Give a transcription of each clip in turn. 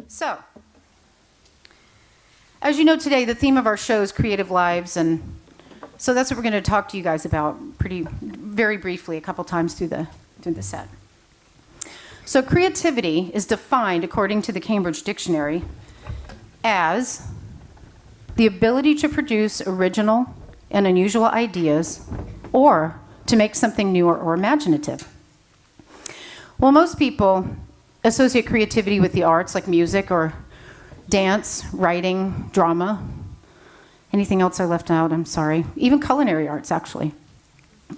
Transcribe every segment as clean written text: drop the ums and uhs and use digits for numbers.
So, as you know today, the theme of our show is creative lives, and so that's what we're going to talk to you guys about very briefly a couple times through the set. So creativity is defined, according to the Cambridge Dictionary, as the ability to produce original and unusual ideas or to make something new or imaginative. Well, most people associate creativity with the arts, like music or dance, writing, drama. Anything else I left out? I'm sorry. Even culinary arts, actually.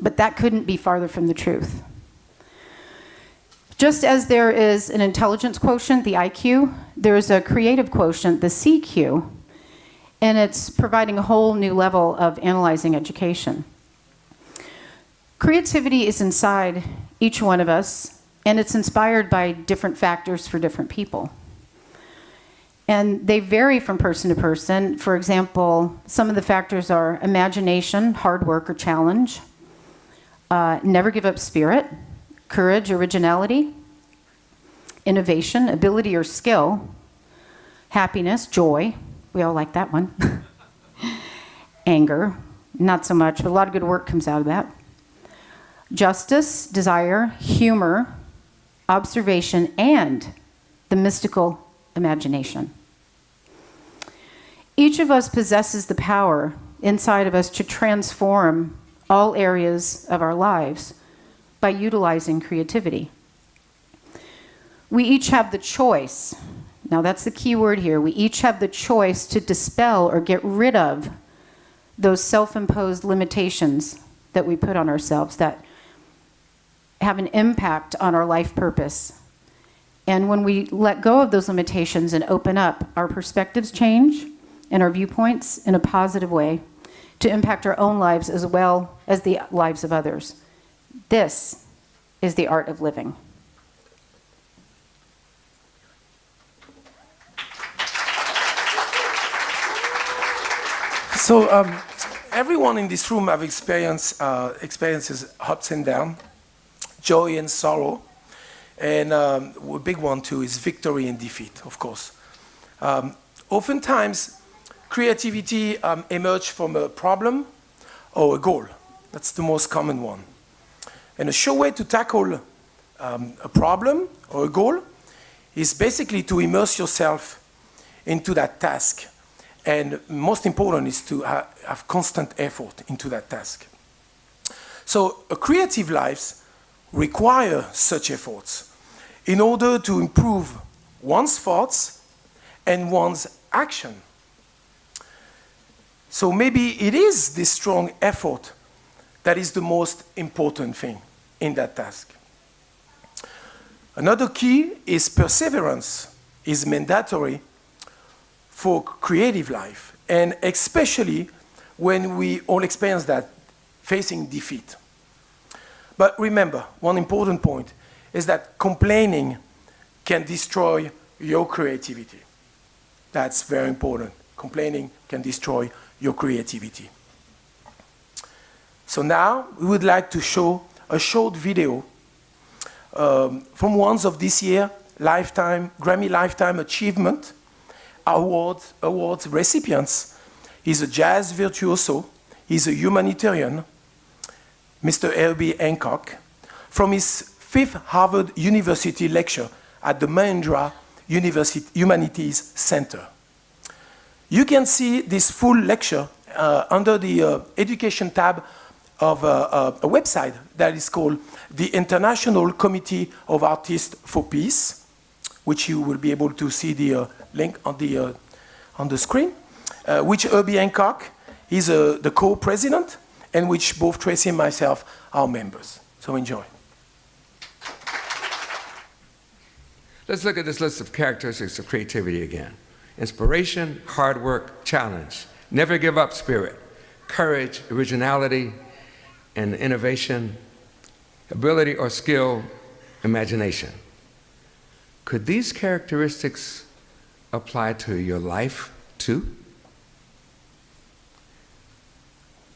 But that couldn't be farther from the truth. Just as there is an intelligence quotient, the IQ, there's a creative quotient, the CQ, and it's providing a whole new level of analyzing education. Creativity is inside each one of us, and it's inspired by different factors for different people. And they vary from person to person. For example, some of the factors are imagination, hard work or challenge, never give up spirit, courage, originality, innovation, ability or skill, happiness, joy. We all like that one. Anger, not so much, but a lot of good work comes out of that. Justice, desire, humor, observation, and the mystical imagination. Each of us possesses the power inside of us to transform all areas of our lives by utilizing creativity. We each have the choice. Now that's the key word here. We each have the choice to dispel or get rid of those self-imposed limitations that we put on ourselves that have an impact on our life purpose. And when we let go of those limitations and open up, our perspectives change and our viewpoints in a positive way to impact our own lives as well as the lives of others. This is the art of living. So everyone in this room have experiences ups and downs, joy and sorrow, and a big one too is victory and defeat, of course. Oftentimes, creativity emerges from a problem or a goal. That's the most common one. And a sure way to tackle a problem or a goal is basically to immerse yourself into that task. And most important is to have constant effort into that task. So a creative life requires such efforts in order to improve one's thoughts and one's action. So maybe it is this strong effort that is the most important thing in that task. Another key is perseverance is mandatory for creative life, and especially when we all experience that facing defeat. But remember, one important point is that complaining can destroy your creativity. That's very important. Complaining can destroy your creativity. So now we would like to show a short video from one of this year's Grammy Lifetime Achievement Awards recipients. He's a jazz virtuoso, he's a humanitarian, Mr. Herbie Hancock, from his 5th Harvard University lecture at the Mahindra Humanities Center. You can see this full lecture under the education tab of a website that is called the International Committee of Artists for Peace, which you will be able to see the link on the screen, which Herbie Hancock is the co-president, and which both Tracy and myself are members. So enjoy. Let's look at this list of characteristics of creativity again. Inspiration, hard work, challenge, never give up spirit, courage, originality, and innovation, ability or skill, imagination. Could these characteristics apply to your life too?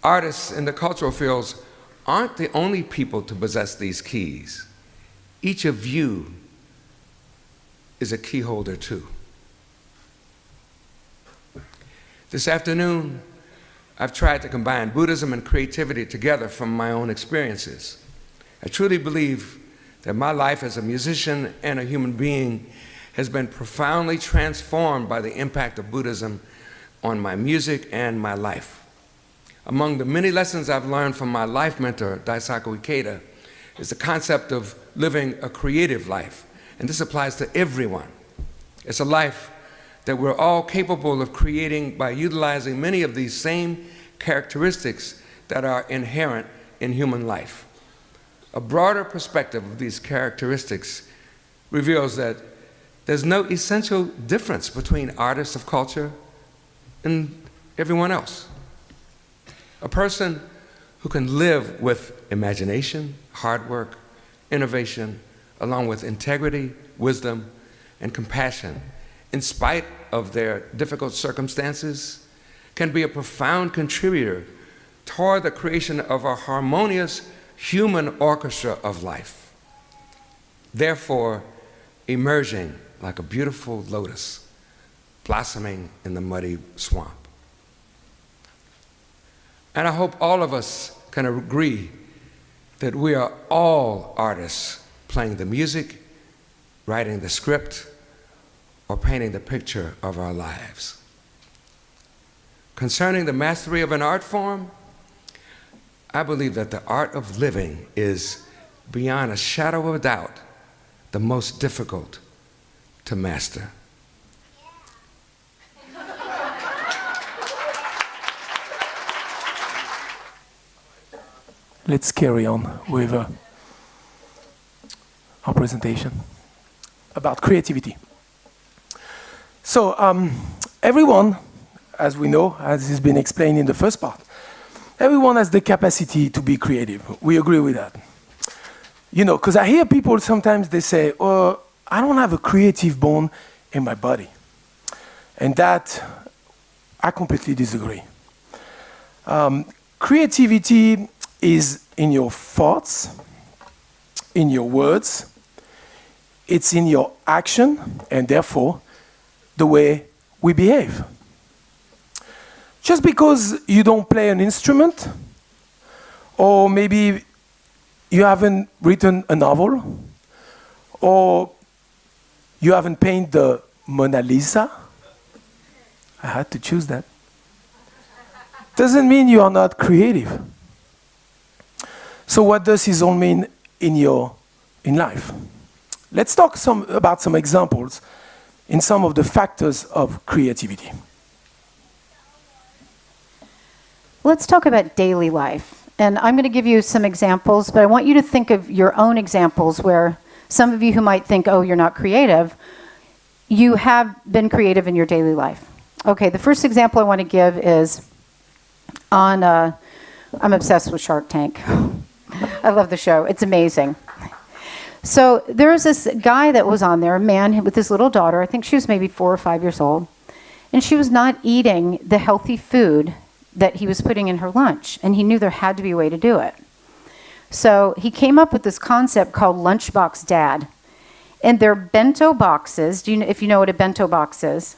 Artists in the cultural fields aren't the only people to possess these keys. Each of you is a key holder too. This afternoon, I've tried to combine Buddhism and creativity together from my own experiences. I truly believe that my life as a musician and a human being has been profoundly transformed by the impact of Buddhism on my music and my life. Among the many lessons I've learned from my life mentor, Daisaku Ikeda, is the concept of living a creative life, and this applies to everyone. It's a life that we're all capable of creating by utilizing many of these same characteristics that are inherent in human life. A broader perspective of these characteristics reveals that there's no essential difference between artists of culture and everyone else. A person who can live with imagination, hard work, innovation, along with integrity, wisdom, and compassion, in spite of their difficult circumstances, can be a profound contributor toward the creation of a harmonious human orchestra of life, therefore emerging like a beautiful lotus blossoming in the muddy swamp. And I hope all of us can agree that we are all artists playing the music, writing the script, or painting the picture of our lives. Concerning the mastery of an art form, I believe that the art of living is, beyond a shadow of a doubt, the most difficult to master. Let's carry on with our presentation about creativity. So everyone, as we know, as has been explained in the first part, everyone has the capacity to be creative. We agree with that. You know, because I hear people sometimes, they say, oh, I don't have a creative bone in my body. And that, I completely disagree. Creativity is in your thoughts, in your words, it's in your action, and therefore, the way we behave. Just because you don't play an instrument, or maybe you haven't written a novel, or you haven't painted the Mona Lisa, I had to choose that, doesn't mean you are not creative. So what does this all mean in life? Let's talk about some examples in some of the factors of creativity. Let's talk about daily life. And I'm going to give you some examples, but I want you to think of your own examples where some of you who might think, oh, you're not creative, you have been creative in your daily life. Okay, the first example I want to give is on, I'm obsessed with Shark Tank. I love the show. It's amazing. So there was this guy that was on there, a man with his little daughter. I think she was maybe 4 or 5 years old. And she was not eating the healthy food that he was putting in her lunch. And he knew there had to be a way to do it. So he came up with this concept called Lunchbox Dad. And they're bento boxes. If you know what a bento box is?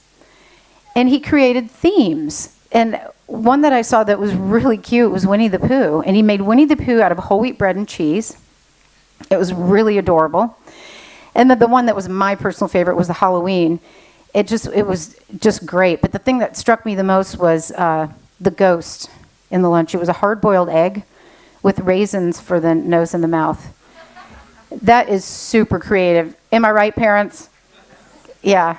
And he created themes. And one that I saw that was really cute was Winnie the Pooh. And he made Winnie the Pooh out of whole wheat bread and cheese. It was really adorable. And then the one that was my personal favorite was the Halloween. It was just great. But the thing that struck me the most was the ghost in the lunch. It was a hard-boiled egg with raisins for the nose and the mouth. That is super creative. Am I right, parents? Yeah.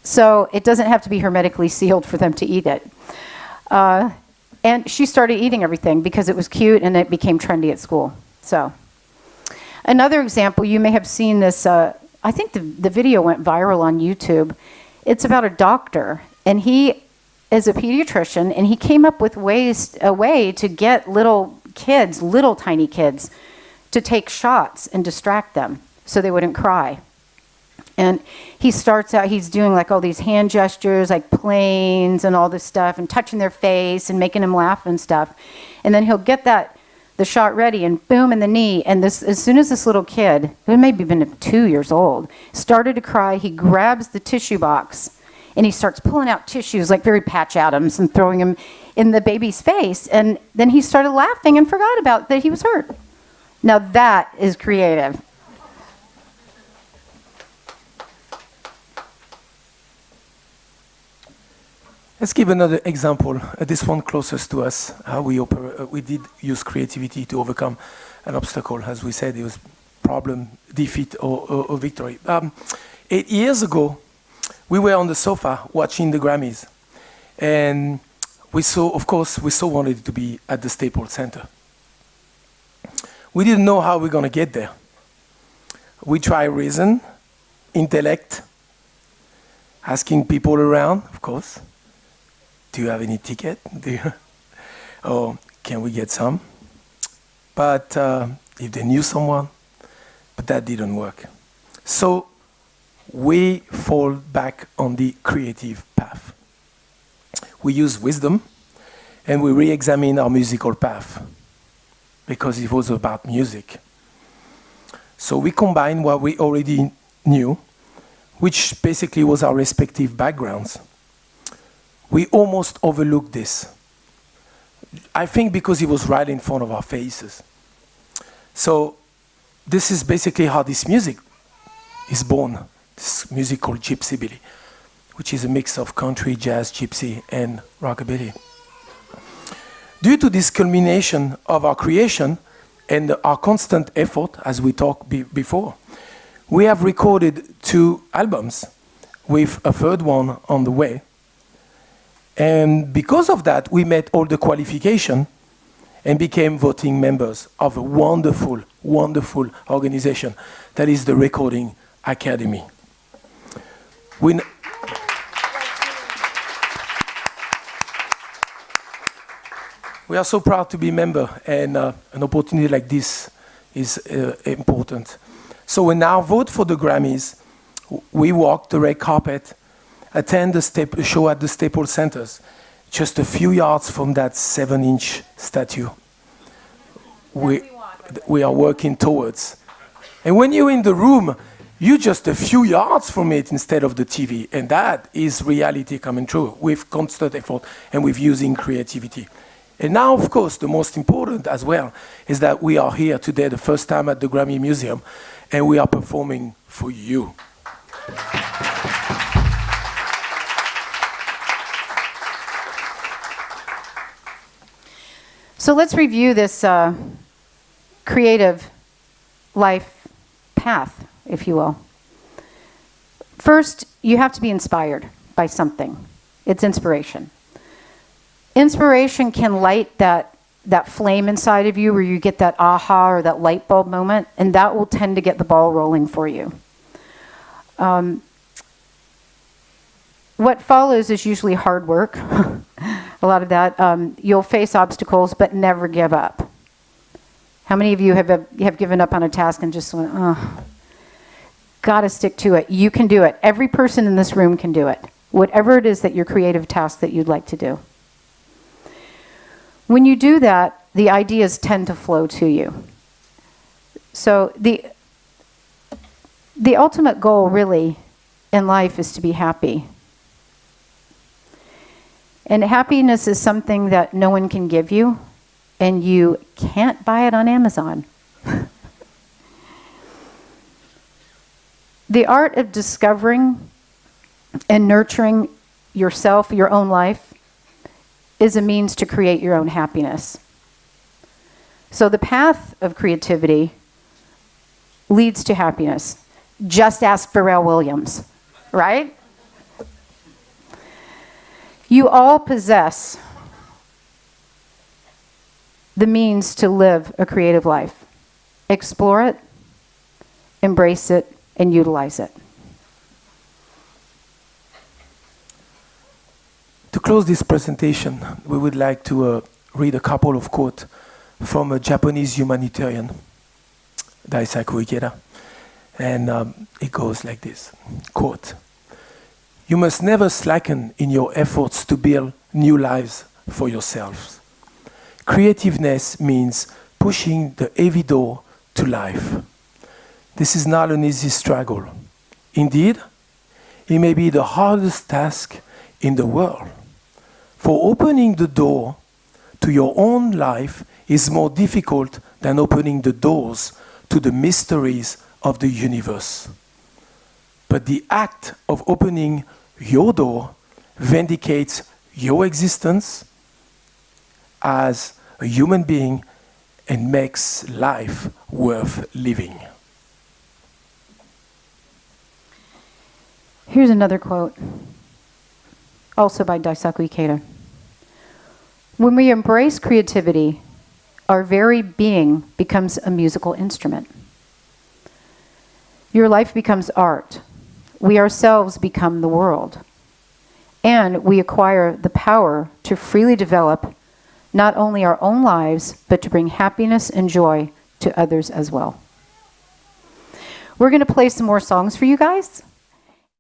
So it doesn't have to be hermetically sealed for them to eat it. And she started eating everything because it was cute and it became trendy at school. So another example, you may have seen this, I think the video went viral on YouTube. It's about a doctor, and he is a pediatrician, and he came up with a way to get little tiny kids, to take shots and distract them so they wouldn't cry. And he starts out, he's doing like all these hand gestures, like planes and all this stuff, and touching their face and making them laugh and stuff. And then he'll get the shot ready, and boom in the knee. And as soon as this little kid, who maybe been 2 years old, started to cry, he grabs the tissue box, And he starts pulling out tissues, like very Patch Adams, and throwing them in the baby's face. And then he started laughing and forgot about that he was hurt. Now that is creative. Let's give another example. This one closest to us. How we did use creativity to overcome an obstacle. As we said, it was problem, defeat, or victory. 8 years ago, we were on the sofa watching the Grammys, and we saw, of course, we so wanted to be at the Staples Center. We didn't know how we're going to get there. We tried reason, intellect, asking people around, of course. Do you have any ticket? Or can we get some? But if they knew someone, but that didn't work. So we fall back on the creative path. We use wisdom and we re-examine our musical path because it was about music. So we combine what we already knew, which basically was our respective backgrounds. We almost overlooked this. I think because it was right in front of our faces. So this is basically how this music is born, this music called Gypsybilly, which is a mix of country, jazz, gypsy, and rockabilly. Due to this culmination of our creation and our constant effort, as we talked before, we have recorded 2 albums with a 3rd one on the way. And because of that, we met all the qualifications and became voting members of a wonderful, wonderful organization that is the Recording Academy. We are so proud to be a member, and an opportunity like this is important. So when now vote for the Grammys, we walk the red carpet, attend the show at the Staples Centers, just a few yards from that 7-inch statue we are working towards. And when you're in the room, you're just a few yards from it instead of the TV. And that is reality coming true with constant effort and with using creativity. And now, of course, the most important as well is that we are here today, the first time at the Grammy Museum, and we are performing for you. So let's review this creative life path, if you will. First, you have to be inspired by something. It's inspiration. Inspiration can light that flame inside of you where you get that aha or that light bulb moment, and that will tend to get the ball rolling for you. What follows is usually hard work. A lot of that. You'll face obstacles, but never give up. How many of you have given up on a task and just went, oh, gotta stick to it? You can do it. Every person in this room can do it. Whatever it is that your creative task that you'd like to do. When you do that, the ideas tend to flow to you. So the ultimate goal really in life is to be happy. And happiness is something that no one can give you, and you can't buy it on Amazon. The art of discovering and nurturing yourself, your own life, is a means to create your own happiness. So the path of creativity leads to happiness. Just ask Pharrell Williams, right? You all possess the means to live a creative life. Explore it, embrace it, and utilize it. To close this presentation, we would like to read a couple of quotes from a Japanese humanitarian, Daisaku Ikeda. And it goes like this, quote, "You must never slacken in your efforts to build new lives for yourselves. Creativeness means pushing the heavy door to life. This is not an easy struggle. Indeed, it may be the hardest task in the world. For opening the door to your own life is more difficult than opening the doors to the mysteries of the universe. But the act of opening your door vindicates your existence as a human being and makes life worth living. Here's another quote, also by Daisaku Ikeda. When we embrace creativity, our very being becomes a musical instrument. Your life becomes art. We ourselves become the world. And we acquire the power to freely develop not only our own lives, but to bring happiness and joy to others as well. We're going to play some more songs for you guys.